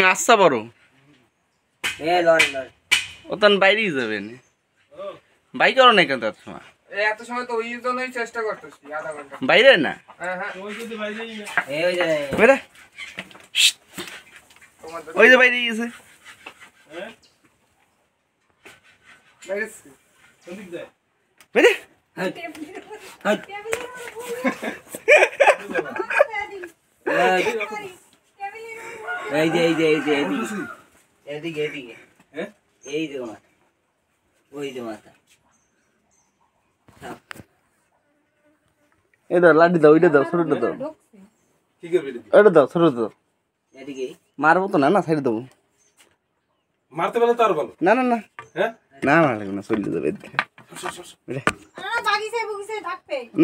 আচ্ছা বড় লড়ে ও তখন বাইরেই যাবে না বাই করো না কেন তার সময় এত সময় তো ওই জন্যই চেষ্টা করতেছি আধা ঘন্টা বাইরে না হ্যাঁ হ্যাঁ বেটা ওই যে বাইরে গেছে বেরে এই যে এদিকে এই যে মাথা ওই যে মাথা এটা লাঠি দাও ওইটা দাও ছোটটা দাও কি করবি ওইটা দাও ছোট দাও এদিকে মারবো তো না না সাইড দেবো মারতে পারলে তার ভালো না না না হ্যাঁ না না লাগবে না চলে যাবে এদিকে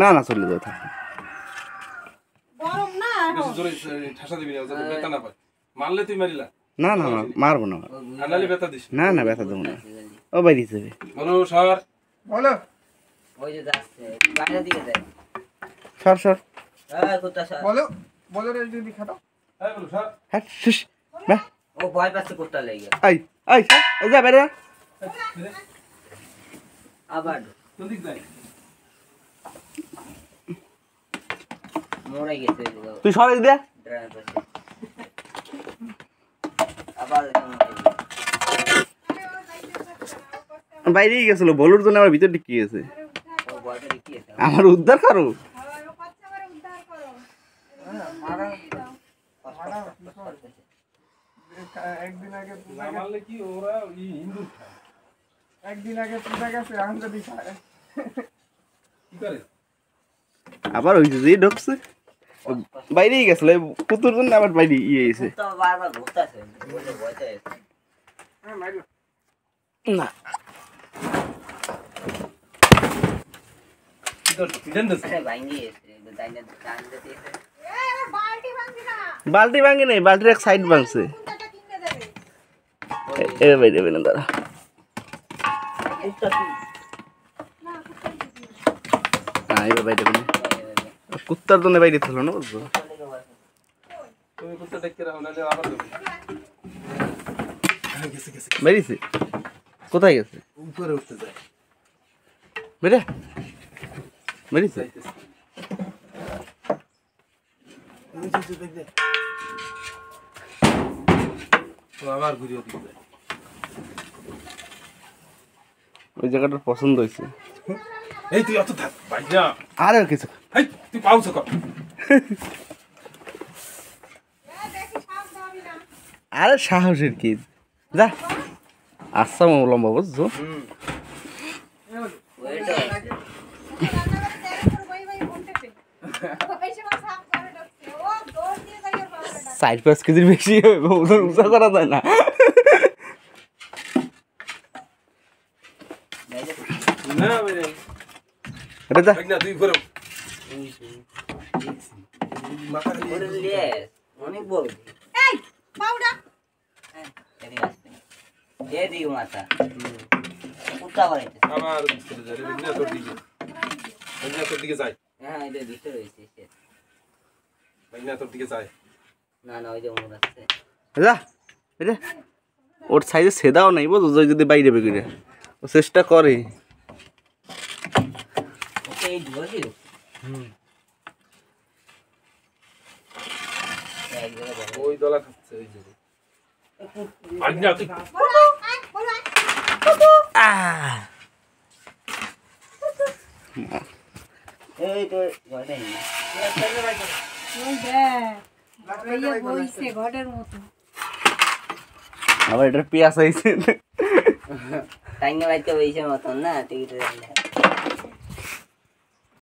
না না চলে যাবে থাক বেশি জোরে ঠাসা দিবি না যাতে ব্যথা না পায় মারলে তুই মারিলা না না না মারবো না আনালে ব্যথা দিস না না ব্যথা দেবো না ও বাইরে যাবে বলো সর বলো ওই যে যাচ্ছে বাইরের দিকে যায় সর সর কোথা সর বলো বলো রে যদি খাটো হ্যাঁ বলো সর হ্যাঁ শেষ বা ও ভয় পাচ্ছে কোথা লেগে আই আই এই যা বাইরে আবার কোন দিক যায় মরে গেছে তুই সরে দে ড্রাইভার আবার বাইরেই গেছিল বলুর জন্য আমার ভিতর ঢুকে গেছে ও ভয়টা কি আছে আমার উদ্ধার করো একদিন আগে না মারলে কি ওরা হিন্দু খায় একদিন আগে পূজা গেছে এখন যদি খায় কি করে আবার ওই যে ঢুকছে বাইরেই গেছিল পুতুর জন্য আবার বাইরে ইয়ে গেছে তো বারবার ঘুরতাছে বলে ভয়টা আছে হ্যাঁ মাইরো না কি করছ পিডন দছ আরে ভাঙি গেছে দাইনে টানতে দিয়েছে বালতি ভাঙে নেই বালতির এক সাইড ভাঙছে এ বাইরে বেনে দাঁড়া হ্যাঁ এবার বাইরে বেনে কুত্তার জন্য বাইরে থাকলো না বুঝছো তুমি কুত্তা দেখতে রাখো নালে আবার দেব গেছে গেছে বেরিয়েছে কোথায় গেছে উপরে উঠতে যায় বেরে বেরিয়েছে তো আবার ঘুরিয়ে দিতে যায় ওই জায়গাটা পছন্দ হয়েছে এই তুই অত থাক ভাই না আর কিছু এই তুই পাউছ কর আরে সাহসের কি যা আচ্ছা লম্বা বুঝছো চার 5 কেজির বেশি উঁচা করা যায় না না মানে এটা যা না তুই করো মাথা ওরে লিয়ে অনেক বড় এই পাউডা এদিকে আসবে এদিকে মাথা কুত্তা বাড়াইতে আমার চলে যায় রে তোর দিকে তোর দিকে যায় হ্যাঁ এটা ভিতরে রয়েছে সে তোর দিকে যায় না না ওই যে মনে আছে যা এটা ওর সাইজে সেদাও নাই বুঝছো যদি বাইরে বেরিয়ে ও চেষ্টা করে ওকে এই ধরে এক জায়গায় ওই দলা খাচ্ছে ওই জায়গায় আজ্ঞা তুই এই তো ঘরে নেই ঘটের মতো আবার এটার পেঁয়াজ হয়েছে টাইম বাইতে বইছে মতন না টিকিট